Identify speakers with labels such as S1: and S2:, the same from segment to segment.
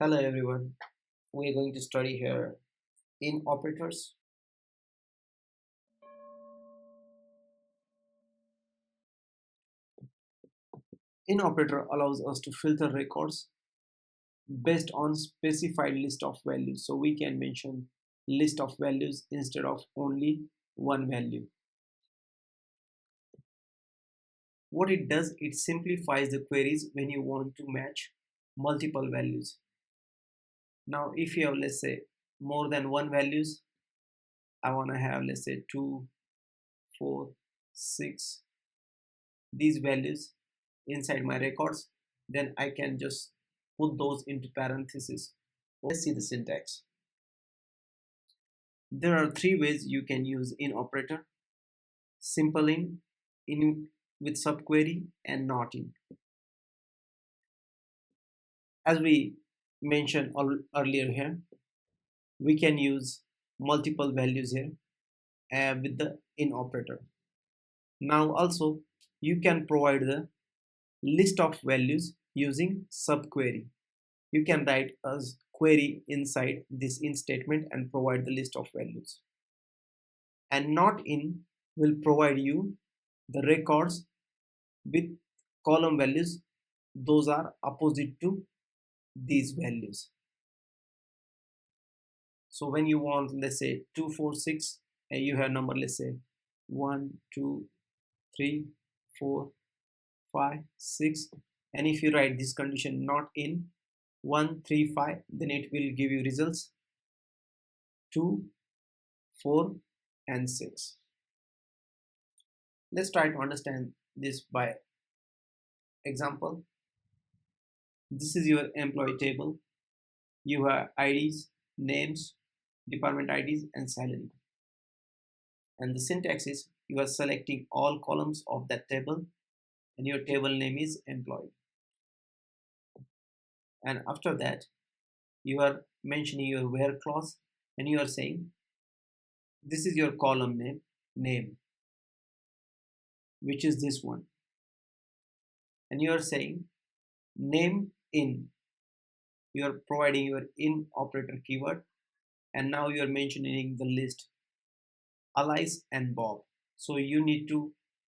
S1: Hello everyone, we are going to study here in operators. In operator allows us to filter records based on specified list of values. So we can mention list of values instead of only one value. What it does, it simplifies the queries when you want to match multiple values. Now if you have, let's say, more than one values, I want to have, let's say, 2, 4, 6, these values inside my records, then I can just put those into parentheses. Let's see the syntax. There are three ways you can use in operator: simple in with subquery, and not in. As we mentioned earlier here, we can use multiple values here with the in operator. Now also you can provide the list of values using subquery. You can write a query inside this in statement and provide the list of values. And not in will provide you the records with column values. Those are opposite to these values. So when you want, let's say, 2, 4, 6, and you have number, let's say 1, 2, 3, 4, 5, 6, and if you write this condition not in 1, 3, 5, then it will give you results 2, 4, and 6. Let's try to understand this by example. This is your employee table. You have IDs, names, department IDs, and salary. And the syntax is you are selecting all columns of that table, and your table name is employee. And after that, you are mentioning your where clause, and you are saying this is your column name, which is this one, and you are saying name in. You are providing your in operator keyword, and now you are mentioning the list Alice and Bob. So you need to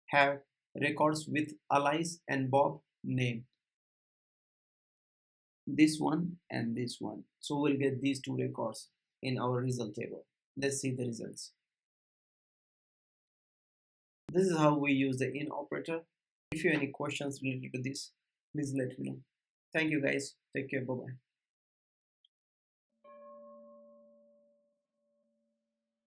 S1: have records with Alice and Bob name, this one and this one. So we'll get these two records in our result table. Let's see the results. This is how we use the in operator. If you have any questions related to this, please let me know. Thank you guys. Take care. Bye bye.